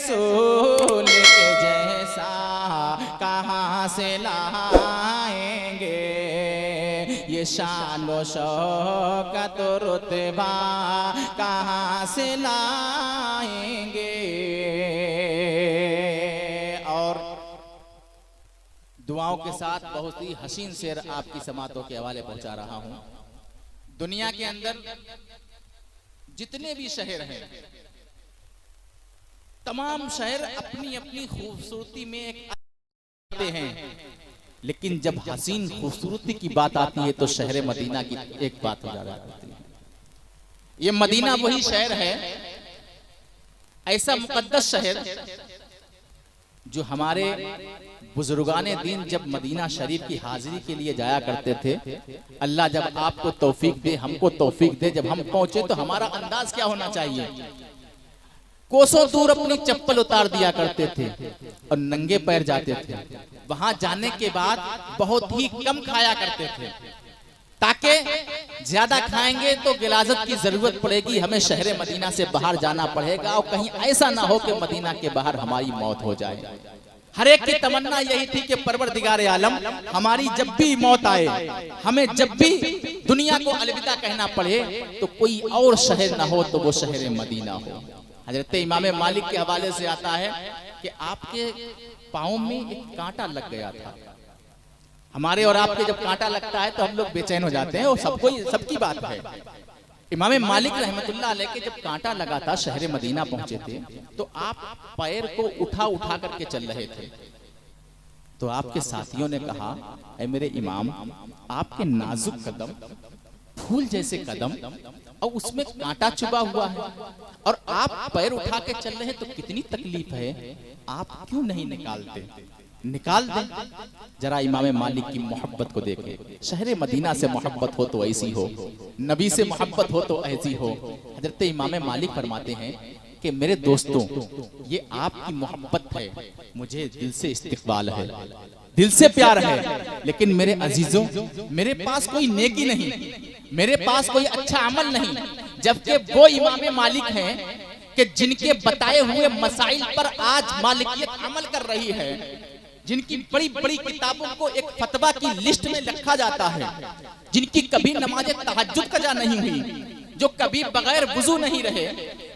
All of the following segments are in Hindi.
रसूल के जैसा कहाँ से लाएंगे, ये शान व शौकत रुतबा कहाँ से लाएंगे। और दुआओं के साथ बहुत ही हसीन शेर आपकी समातों के हवाले पहुंचा रहा हूं। दुनिया के अंदर जितने भी शहर हैं, तमाम शहर अपनी अपनी खूबसूरती में एक आते हैं, लेकिन जब हसीन खूबसूरती की बात आती है तो शहर मदीना की एक बात हो जाती है। ये मदीना वही शहर है, ऐसा मुकद्दस शहर जो हमारे बुजुर्गाने दिन जब मदीना शरीफ की हाजिरी के लिए जाया करते थे, अल्लाह जब आपको तौफीक दे, हमको तौफीक दे, जब हम पहुंचे तो हमारा अंदाज क्या होना चाहिए, कोसों दूर अपनी चप्पल उतार दिया करते थे और नंगे पैर जाते थे। वहां जाने के बाद बहुत ही कम खाया करते थे, ताकि ज्यादा खाएंगे तो गिलाजत की जरूरत पड़ेगी, हमें शहर मदीना से बाहर जाना पड़ेगा और कहीं ऐसा ना हो कि मदीना के बाहर हमारी मौत हो जाए। हर एक की तमन्ना यही थी कि परवरदिगार आलम हमारी जब भी मौत आए, हमें जब भी दुनिया को अलविदा कहना पड़े तो कोई और शहर ना हो तो वो शहर मदीना हो। हजरत इमाम मालिक के हवाले से आता है कि आपके पाँव में एक कांटा लग गया था। हमारे और आपके जब कांटा लगता है तो हम लोग बेचैन हो जाते हैं, और सबकी बात है। इमाम मालिक रहमतुल्लाह अलैह के जब कांटा लगा था, शहर मदीना पहुंचे थे, तो आप पैर को उठा उठा करके चल रहे थे। तो आपके साथियों ने कहा, ऐ मेरे इमाम, आपके नाजुक कदम, फूल जैसे कदम और उसमें कांटा चुभा हुआ है और आप पैर उठा के चल रहे हैं, तो कितनी तकलीफ है, आप क्यों नहीं निकालते, निकाल दें। जरा इमाम मालिक की मोहब्बत को देखें। शहर मदीना से मोहब्बत हो तो ऐसी हो, नबी से मोहब्बत हो तो ऐसी हो। हजरत इमाम मालिक फरमाते हैं कि मेरे दोस्तों, ये आपकी मोहब्बत है, मुझे दिल से इस्तकबाल है, दिल से प्यार है, लेकिन मेरे अजीजों, मेरे पास कोई नेकी नहीं, मेरे पास कोई अच्छा अमल नहीं। जबकि वो इमाम मालिक हैं कि जिनके बताए हुए मसाइल पर आज मालिकियत अमल कर रही है, जिनकी बड़ी बड़ी किताबों को एक फतवा की लिस्ट में रखा जाता है, जिनकी कभी नमाज तहज्जुद कज़ा नहीं हुई, जो कभी बगैर वुजू नहीं रहे,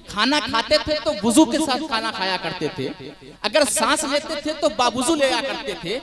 खाना खाते थे तो वुजू के साथ खाना खाया करते थे, अगर सांस लेते थे तो बावुजू लिया करते थे।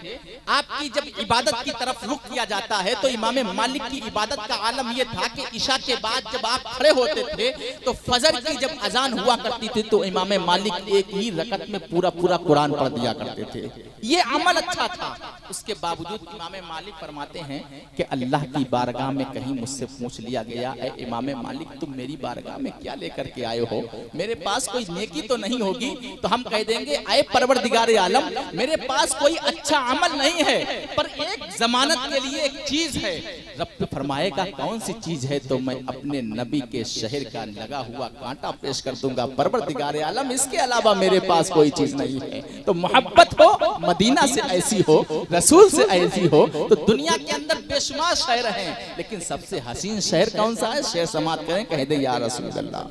आपकी जब इबादत की तरफ रुख किया जाता है तो इमाम मालिक की इबादत का आलम यह था कि इशा के बाद जब आप खड़े होते थे तो फजर की जब अजान हुआ करती थी तो इमाम मालिक एक ही रकत में पूरा पूरा कुरान पढ़ दिया करते थे। ये अमल अच्छा था। उसके बावजूद इमाम मालिक फरमाते हैं कि अल्लाह की बारगाह में कहीं मुझसे पूछ लिया गया, ऐ इमाम मालिक, तुम मेरी बारगाह में क्या लेकर के आए हो, मेरे पास कोई नेकी तो नहीं होगी? तो हम कह देंगे, ऐ परवरदिगार आलम, मेरे पास कोई अच्छा अमल नहीं है, पर एक जमानत के लिए एक चीज है। रब फरमाएगा कौन सी चीज है, तो मैं अपने नबी के शहर का लगा हुआ कांटा पेश कर दूंगा। परवरदिगार आलम, इसके अलावा मेरे पास कोई चीज नहीं है। तो मोहब्बत हो मदीना से ऐसी हो, रसूल से ऐसी हो, तो दुनिया के अंदर बेशुमार शहर हैं, लेकिन सबसे हसीन शहर कौन सा है? शेर समात करें, कह दे या रसूल अल्लाह,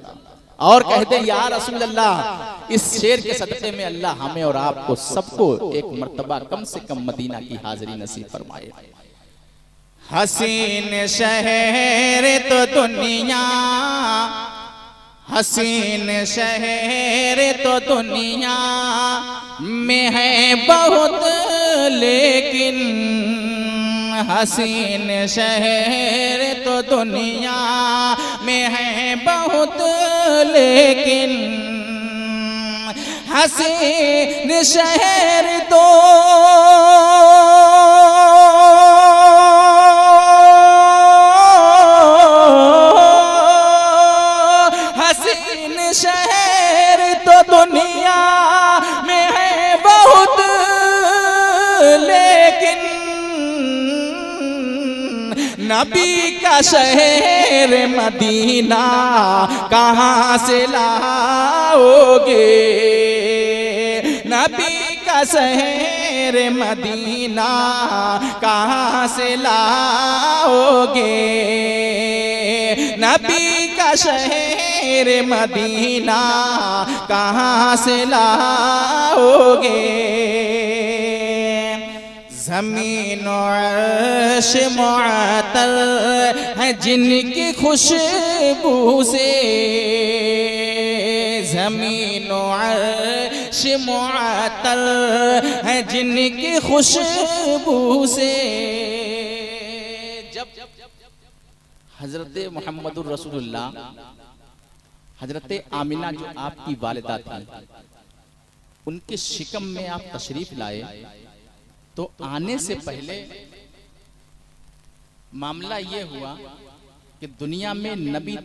और कह दे या रसूल अल्लाह। इस शेर के सदक़े में अल्लाह हमें और आपको सबको एक मर्तबा कम से कम मदीना की हाजिरी नसीब फरमाए। हसीन शहर तो दुनिया, हसीन शहर तो दुनिया में है बहुत, लेकिन हसीन शहर तो दुनिया में है बहुत, लेकिन हसीन शहर तो हसीन शहर तो दुनिया में है बहुत, लेकिन नबी का शहर मदीना कहाँ से लाओगे? नबी का शहर मदीना कहाँ से लाओगे? नबी का शहर रे मदीना कहाँ से लाओगे। ज़मीन अर्श मुअत्तल है जिनकी खुशबू से, ज़मीन अर्श मुअत्तल है जिनकी खुशबू से। जब हजरत मोहम्मदुर रसूलुल्लाह हजरत आमिना जो आपकी वालिदा थी, उनके शिकम में आप तशरीफ लाए तो आने से पहले मामला ये हुआ कि दुनिया में नबी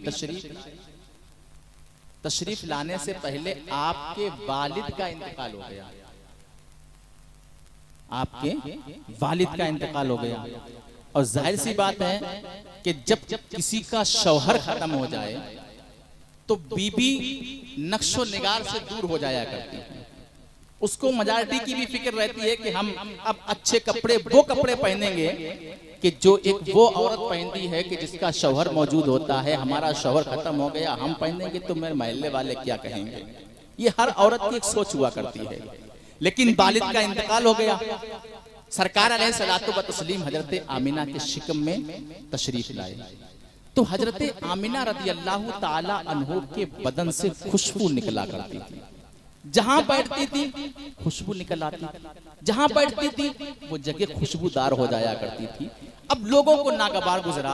तशरीफ लाने से पहले आपके वालिद का इंतकाल हो गया, आपके वालिद का इंतकाल हो गया। और जाहिर सी बात है कि जब किसी का शौहर खत्म हो जाए तो बीबी नक्शो निगार से दूर हो जाया करती है। उसको मेजॉरिटी की भी फिक्र रहती है कि हम अब अच्छे कपड़े वो कपड़े पहनेंगे कि जो एक वो औरत पहनती है कि जिसका शौहर मौजूद होता है। हमारा शौहर खत्म हो गया, हम पहनेंगे तो मेरे महल्ले वाले क्या कहेंगे। ये हर औरत की एक सोच हुआ करती है। लेकिन वालिद का इंतकाल हो गया। सरकार अलैहिस्सलातु व तस्लीम हजरत आमिना के शिकम में तशरीफ लाए तो हजरत आमिना रदियल्लाहु ताला अन्हु के बदन से खुशबू निकला करती थी। जहां बैठती थी खुशबू निकल आती थी, जहां बैठती थी वो जगह खुशबूदार हो जाया करती थी। अब लोगों को नागवार गुजरा,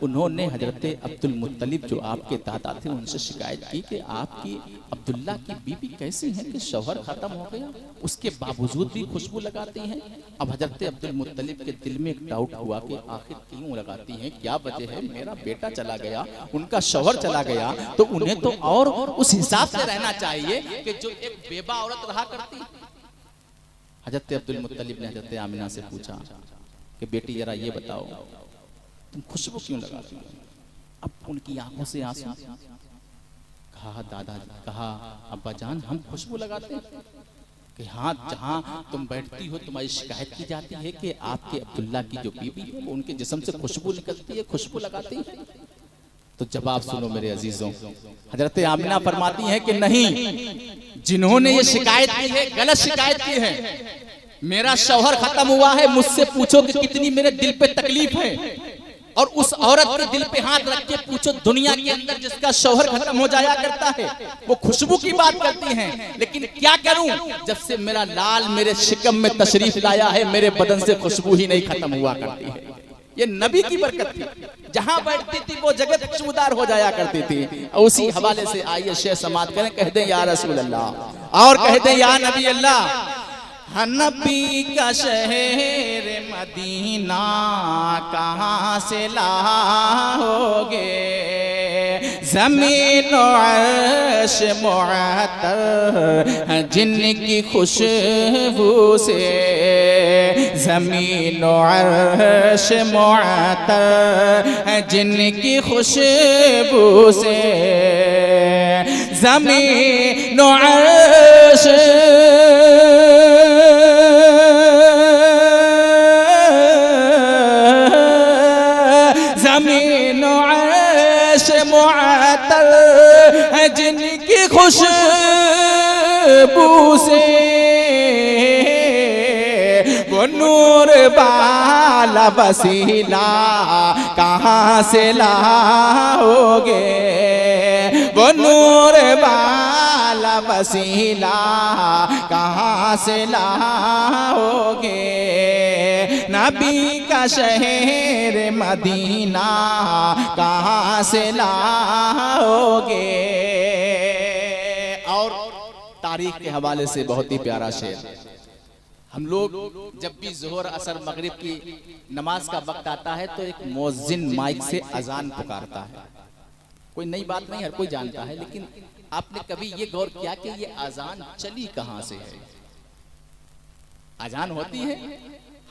उन्होंने हजरत अब्दुल मुत्तलिब जो आपके दादा थे उनसे शिकायत की कि आपकी अब्दुल्ला की बीबी कैसी है कि शौहर खत्म हो गया, उसके बावजूद भी खुशबू लगाती हैं। अब हजरत अब्दुल मुत्तलिब के दिल में एक डाउट हुआ कि आखिर क्यों लगाती हैं, क्या वजह है। मेरा बेटा चला गया, उनका शौहर चला गया, तो उन्हें तो और उस हिसाब से रहना चाहिए कि जो एक बेबा औरत रहा करती। हजरत अब्दुल मुत्तलिब ने हजरत आमिना से पूछा कि बेटी जरा ये बताओ तुम खुशबू क्यों लगाती हो। अब उनकी आंखों से आंसू। कहा दादा, कहा अब्बा जान हम खुशबू लगाते हैं कि हाँ, जहाँ तुम बैठती हो तुम्हारी शिकायत की जाती है कि आपके अब्दुल्ला की जो बीबी है वो उनके जिस्म से खुशबू निकलती है, खुशबू लगाती है। तो जवाब सुनो मेरे अजीजों, हजरत आमिना फरमाती हैं कि नहीं, जिन्होंने ये शिकायत की है गलत शिकायत की है। मेरा शौहर खत्म हुआ है, मुझसे पूछो कि कितनी मेरे दिल पे तकलीफ है, और उस औरत के दिल पे हाथ रख के पूछो दुनिया के अंदर जिसका शौहर खत्म हो जाया करता है वो खुशबू की बात करती हैं। लेकिन क्या करूं, जब से मेरा लाल मेरे शिकम में तशरीफ लाया है मेरे बदन से खुशबू ही नहीं खत्म हुआ करती है। ये नबी की बरकत थी, जहां बैठती थी वो जगह खुशबूदार हो जाया करती थी। उसी हवाले से आइए शेर समात करें, कह दें या रसूल अल्लाह और कह दें या नबी अल्लाह। नबी का शहर मदीना कहाँ से लाओगे। ज़मीन अर्श मुअत्तल जिनकी खुशबू से, ज़मीन अर्श मुअत्तल जिनकी खुशबू से, ज़मीन अर्श मुअत्तल है जिनकी खुशबू से, वो नूर वाला वसीला कहाँ से लाओगे। वो नूर वाला वसीला कहाँ से लाओगे। नबी का शहर मदीना कहाँ से लाओगे। और तारीख के हवाले से बहुत ही प्यारा शेर। हम लोग जब भी ज़ोहर असर मगरिब की नमाज का वक्त आता है तो एक मुअज्जिन माइक से अजान पुकारता है। कोई नई बात नहीं, हर कोई जानता है, लेकिन आपने कभी ये गौर किया कि ये अजान चली कहाँ से है। अजान होती है,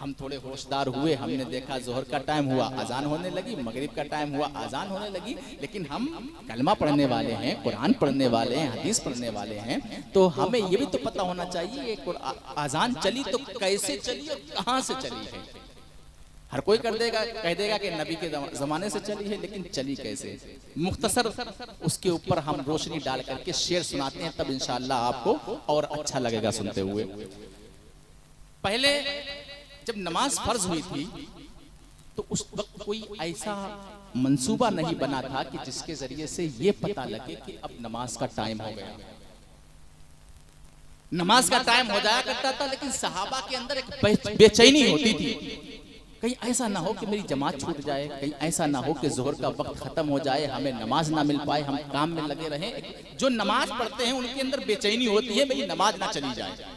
हम थोड़े होशदार हुए, हमने देखा ज़ोहर का टाइम हुआ अजान होने लगी, मगरिब का टाइम हुआ अजान होने लगी, लेकिन हम कलमा पढ़ने वाले हैं, कुरान पढ़ने वाले हैं, हदीस पढ़ने वाले हैं, तो हमें ये भी तो पता होना चाहिए अजान चली तो कैसे चली और कहाँ से चली है। हर कोई कर देगा, कह देगा कि नबी के जमाने से चली है, लेकिन चली कैसे? मुख्तसर उसके ऊपर हम रोशनी डाल करके शेर सुनाते हैं, तब इंशाअल्लाह आपको और अच्छा लगेगा सुनते हुए। पहले जब नमाज फर्ज हुई थी तो उस वक्त कोई ऐसा मंसूबा नहीं बना था कि जिसके जरिए से ये पता लगे कि अब नमाज का टाइम हो गया। नमाज का टाइम हो जाया करता था, लेकिन सहाबा के अंदर एक बेचैनी होती थी, कहीं ऐसा ना हो कि मेरी जमात छूट जाए, कहीं ऐसा ना हो कि जोहर का वक्त खत्म हो जाए, हमें नमाज ना मिल पाए, हम काम में लगे रहें। जो नमाज पढ़ते हैं उनके अंदर बेचैनी होती है, मेरी नमाज ना चली जाए।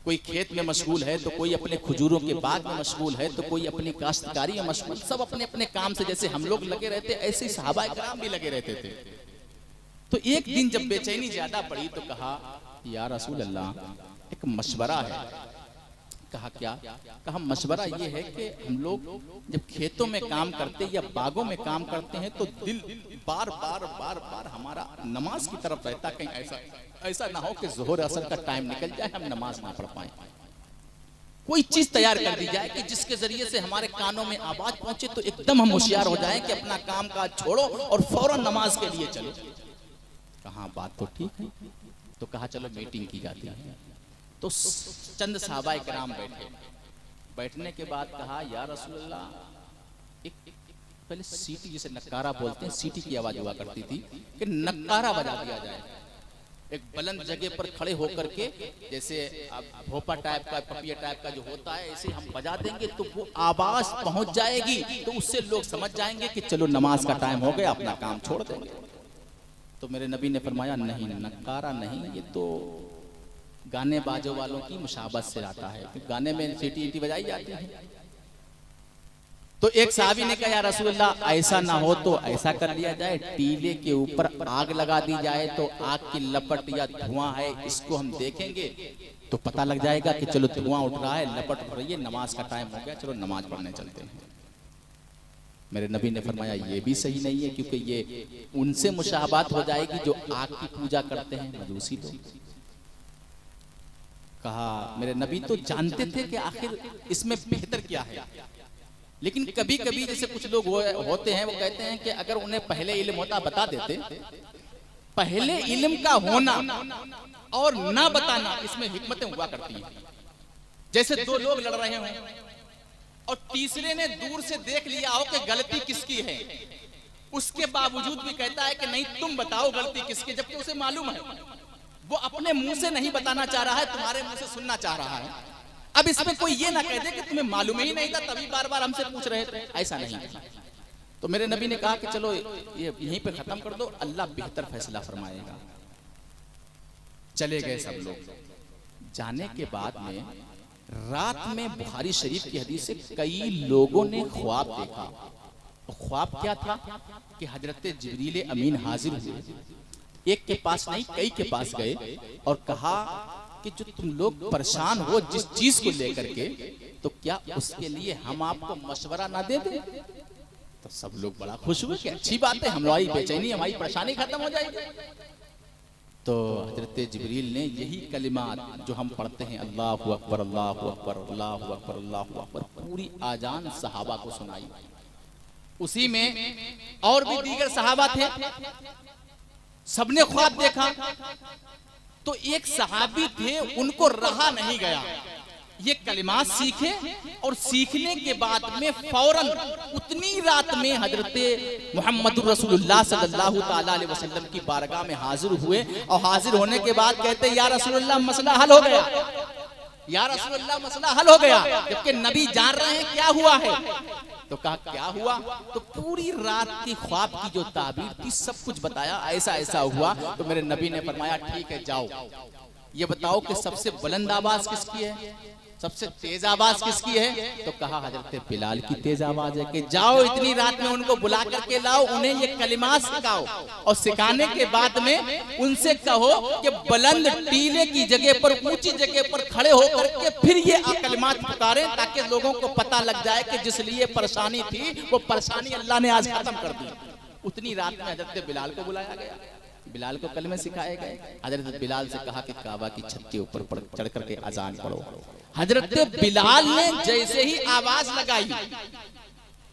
कोई खेत में मशगूल है तो कोई अपने खजूरों के बाग में मशगूल है तो कोई अपनी काश्तकारी में मशगूल, सब अपने अपने काम से जैसे हम लोग लगे रहते ऐसे ही सहाबा इकराम भी लगे रहते थे। तो एक दिन जब बेचैनी ज्यादा बढ़ी तो कहा या रसूल अल्लाह, एक मशवरा है। कहा क्या? कहा मशवरा ये है कि हम लोग जब खेतों में काम करते या बागों में काम करते हैं तो दिल बार बार बार बार हमारा नमाज की तरफ रहता, कहीं ऐसा ना हो कि जोहर असर का टाइम निकल जाए, हम नमाज ना पढ़ पाए। कोई चीज तैयार कर दी जाए कि जिसके जरिए से हमारे कानों में आवाज पहुंचे तो एकदम हम होशियार हो जाएं कि अपना काम काज छोड़ो और फौरन नमाज के लिए चलो। कहा बात तो ठीक है, तो कहा चलो मीटिंग की जाती है। तो चंद सहाबा इकराम बैठे, बैठने के बाद कहा या रसूलल्लाह, एक पहले सीटी, जिसे नक्कारा बोलते हैं, सीटी की आवाज हुआ करती थी कि नक्कारा बजा दिया जाए। एक बुलंद जगह पर खड़े होकर के, जैसे भोपा टाइप का, पपिया टाइप का जो होता है, ऐसे हम बजा देंगे तो वो आवाज पहुंच जाएगी, तो उससे लोग समझ जाएंगे कि चलो नमाज का टाइम हो गया, अपना काम छोड़ देंगे। तो मेरे नबी ने फरमाया नहीं, नक्कारा नहीं, ये तो गाने बाजों वालों की मुशाबत से आता है, गाने में सीटी ईटी बजाई जाती है। तो एक साहबी ने कहा या रसूलल्लाह, ऐसा ना हो तो ऐसा कर लिया जाए, टीले के ऊपर आग लगा दी जाए तो आग की लपट या धुआं है, इसको हम देखेंगे तो पता लग जाएगा कि चलो धुआं उठ रहा है, लपट उठ रही है, नमाज का टाइम हो गया, चलो नमाज पढ़ने चलते हैं। मेरे नबी ने फरमाया ये भी सही नहीं है, क्योंकि ये उनसे मुशाहबात हो जाएगी जो आग की पूजा करते हैं, मजूसी लोग। कहा मेरे नबी तो जानते थे कि आखिर इसमें बेहतर क्या है, लेकिन कभी कभी जैसे कुछ लोग होते हैं, वो कहते हैं कि अगर उन्हें पहले इल्म होता बता देते। पहले इल्म का होना और ना बताना, इसमें हिकमतें हुआ करती हैं। जैसे दो लोग लड़ रहे हों और तीसरे ने दूर से देख लिया हो कि गलती किसकी है, उसके बावजूद भी कहता है कि नहीं तुम बताओ गलती किसकी, जबकि उसे मालूम है। वो अपने मुंह से नहीं बताना चाह रहा है, तुम्हारे मुंह से सुनना चाह रहा है। अब इसमें कोई ये ना कह दे कि तुम्हें मालूम ही नहीं था, तभी बार बार हमसे पूछ रहे थे, ऐसा नहीं। तो मेरे नबी ने कहा कि चलो ये यहीं पे खत्म कर दो, अल्लाह बेहतर फैसला फरमाएगा। चले गए सब लोग। जाने के बाद में रात में बुखारी शरीफ की हदीस से कई लोगों ने ख्वाब देखा। ख्वाब क्या था कि हजरत जिब्रील अमीन हाजिर हुए, एक के पास नहीं कई के पास गए और कहा कि जो तुम लोग परेशान हो जिस चीज को लेकर के, तो क्या उसके लिए हम आपको मशवरा ना दे दें? तो सब लोग बड़ा खुश हुए कि अच्छी बात है, हमारी बेचैनी, हमारी परेशानी खत्म हो जाएगी। तो हजरत जिब्रील ने यही कलिमात जो हम पढ़ते हैं, अल्लाहु अकबर अल्लाहु अकबर अल्लाहु अकबर अल्लाहु अकबर, पूरी आजान सहाबा को सुनाई। उसी में और भी दीगर सहाबा थे, सबने ख्वाब देखा। तो एक सहाबी थे, उनको रहा नहीं गया, ये कलिमात सीखे और सीखने के बाद में फौरन उतनी रात में हजरत मोहम्मद रसूलुल्लाह सल्लल्लाहु ताला अलैहि वसल्लम की बारगाह में हाजिर हुए। और हाजिर होने के बाद कहते या रसूलुल्लाह मसला हल हो गया, या रसूलुल्लाह मसला हल हो गया, जबकि नबी जान रहे हैं क्या हुआ है। तो कहा क्या हुआ? तो पूरी रात की ख्वाब की जो ताबीर थी सब कुछ बताया, ऐसा ऐसा हुआ। तो मेरे नबी ने फरमाया ठीक है जाओ, ये बताओ कि सबसे बुलंद आवाज किसकी है, सबसे तेज आवाज किसकी है? तो कहा हजरत बिलाल की तेज आवाज है। कि जाओ इतनी रात में उनको बुला करके लाओ, उन्हें ये कलिमात सिखाओ और सिखाने के बाद में उनसे कहो कि बुलंद टीले की जगह पर, ऊंची जगह पर खड़े होकर के फिर ये कलिमात पुकारें, ताकि लोगों को पता लग जाए कि जिस लिए परेशानी थी वो परेशानी अल्लाह ने आज खत्म कर दी। उतनी रात में हजरत बिलाल को बुलाया गया, बिलाल को कलमे सिखाए गए। हजरत बिलाल से कहा कि काबा की छत के ऊपर चढ़ करके अजान पढ़ो। हजरत बिलाल ने जैसे ही आवाज लगाई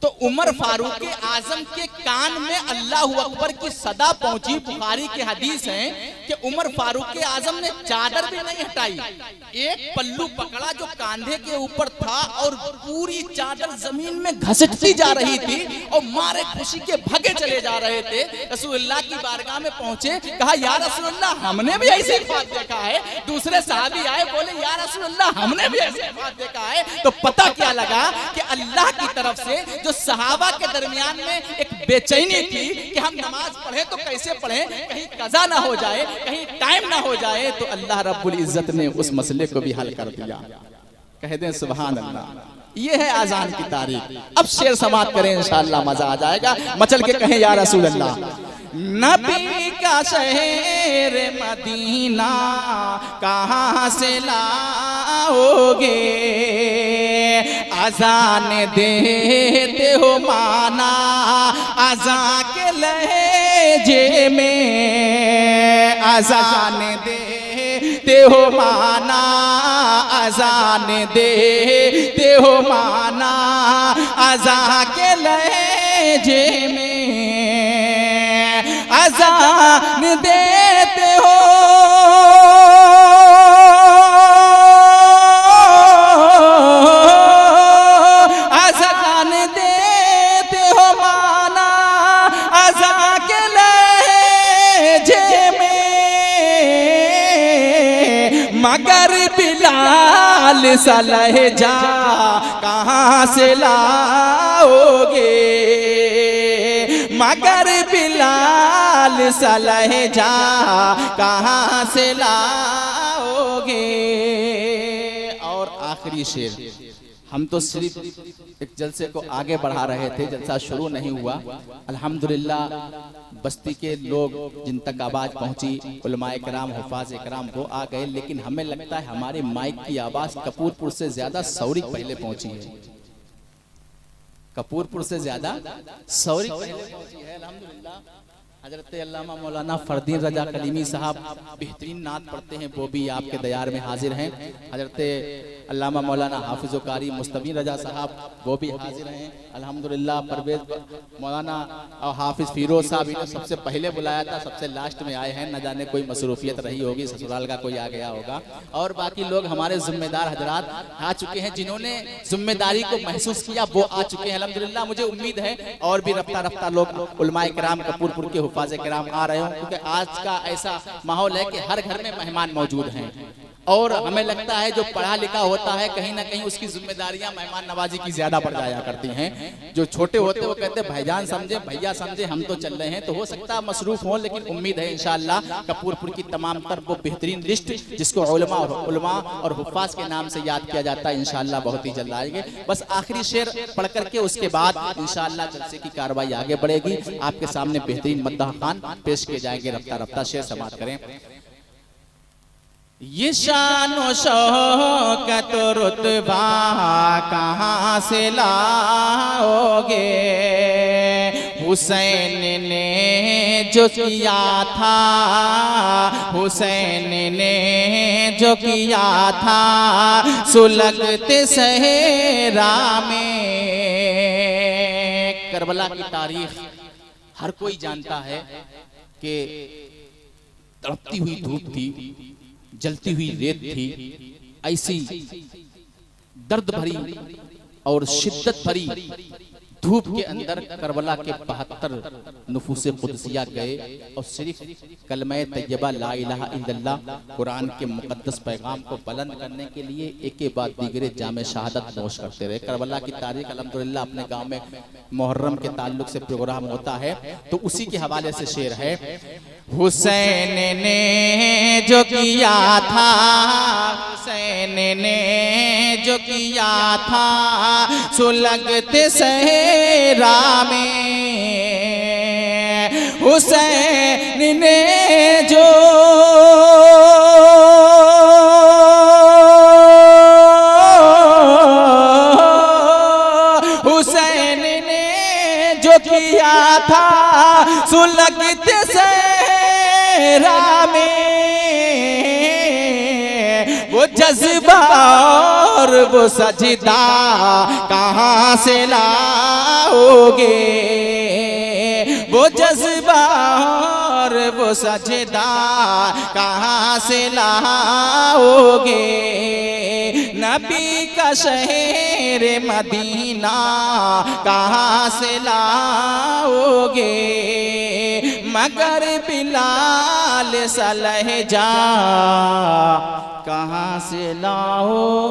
तो उमर फारूक आजम के कान में अल्लाह अकबर की सदा पहुंची। बुखारी की हदीस है कि उमर फारूक आजम ने चादर भी नहीं हटाई, एक पल्लू पकड़ा जो कांधे के ऊपर था और पूरी चादर जमीन में घसीटती जा रही थी और मारे खुशी के भगे चले जा रहे थे। रसूलुल्लाह की बारगाह में पहुंचे, कहा या रसूलुल्लाह हमने भी ऐसे ख्वाब देखा है। दूसरे सहाबी आए, बोले या रसूलुल्लाह हमने भी ऐसे ख्वाब देखा है। तो पता क्या लगा कि अल्लाह की तरफ से जो सहाबा के दरमियान में एक बेचैनी थी कि हम नमाज पढ़े तो कैसे पढ़े, कहीं कज़ा ना हो जाए, कहीं टाइम ना हो जाए, तो अल्लाह रब्बुल इज्जत ने उस मसले को भी हल कर दिया। कह दें सुभान अल्लाह। ये है आजान की तारीख। अब शेर समाप्त करें, इंशाअल्लाह मजा आ जाएगा। मचल के कहें या रसूल अल्लाह। नबी का शहर मदीना कहाँ से लाओगे, अजान देते हो माना अजान के लहजे में, अजान देते हो माना अजान देते हो माना अजान के लहजे में, अजान देते हो मगर बिलाल सा लहजा कहाँ से लाओगे, मगर बिलाल सा लहजा कहाँ से लाओगे। और आखिरी शेर, हम तो सिर्फ एक जलसे को आगे बढ़ा रहे थे, जलसा शुरू नहीं हुआ। अल्हम्दुलिल्लाह बस्ती के लोग जिन तक आवाज़ पहुंची, उलमाए कराम हुफाज कराम वो आ गए, लेकिन हमें लगता है हमारे माइक की आवाज़ कपूरपुर से ज़्यादा सौरिक पहले पहुंची है। कपूरपुर से ज़्यादा सौरिक पहले पहुंची है। अल्हम्दुलिल्लाह हजरत अल्लामा मौलाना फरदीन रजा कलीमी साहब बेहतरीन नात पढ़ते हैं, वो भी आपके दयार में हाजिर हैं। हजरत अल्लामा मौलाना हाफिज़ कारी मुस्तबीन रजा साहब वो भी हाजिर हैं। अल्हम्दुलिल्लाह परवेज मौलाना और हाफिज़ फिरोज साहब इन्हें सबसे पहले बुलाया था, सबसे लास्ट में आए हैं। न जाने कोई मसरूफियत रही होगी, ससुराल का कोई आ गया होगा। और बाकी लोग हमारे जिम्मेदार हजरात आ चुके हैं, जिन्होंने जिम्मेदारी को महसूस किया वो आ चुके हैं। अल्हम्दुलिल्लाह मुझे उम्मीद है और भी रफ्ता रफ्ता लोग उलमाए किराम कपूरपुर के हुफाज़े किराम आ रहे हों, क्योंकि आज का ऐसा माहौल है कि हर घर में मेहमान मौजूद हैं। और हमें लगता है जो पढ़ा लिखा होता है कहीं ना कहीं उसकी जिम्मेदारियां मेहमान नवाजी की ज्यादा पड़ जाया करती हैं। जो छोटे होते वो कहते हैं भाईजान समझे, भैया समझे, हम तो चल रहे हैं। तो हो सकता है मसरूफ हो, लेकिन उम्मीद है इंशाअल्लाह कपूरपुर की तमाम तर वो बेहतरीन लिस्ट जिसको उलमा और हुफ़ाज़ के नाम से याद किया जाता है, इंशाअल्लाह बहुत ही जल्द आएंगे। बस आखिरी शेर पढ़ करके उसके बाद इंशाअल्लाह जलसे की कार्रवाई आगे बढ़ेगी। आपके सामने बेहतरीन मद्दाह खान पेश किए जाएंगे। रफ्ता रफ्ता शेर समाप्त करें। ये शानो शौकत रुतबा कहाँ से लाओगे, हुसैन ने जो किया था, हुसैन ने जो किया था सुलगते सहरा में। करबला की तारीख हर कोई जानता है कि तड़पती हुई धूप थी, जलती हुई रेत थी, ऐसी दर्द भरी और शिद्दत भरी धूप के अंदर करबला के 72 नुफूसे कुदसिया गए और सिर्फ कलमा तैयबा ला इलाहा इल्लल्लाह कुरान के मुकद्दस पैगाम को बुलंद करने के लिए एक के बाद दीगरे जामे शहादत नोश करते रहे। करबला की तारीख अल्हम्दुलिल्लाह अपने गांव में मुहर्रम के ताल्लुक से प्रोग्राम होता है, तो उसी के हवाले से शेर है। हुसैन ने जो किया था, हुसैन ने जो किया था सुलगते सहरा में, हुसैन ने जो हुसैन ने जो किया था सुलगते सहरा में, वो जज्बा वो सजदा कहाँ से लाओगे, वो जज्बा और वो सजदा कहाँ से लाओगे। नबी का शहर मदीना कहाँ से लाओगे, मगर बिलाल सा लहजा कहाँ से लाओगे।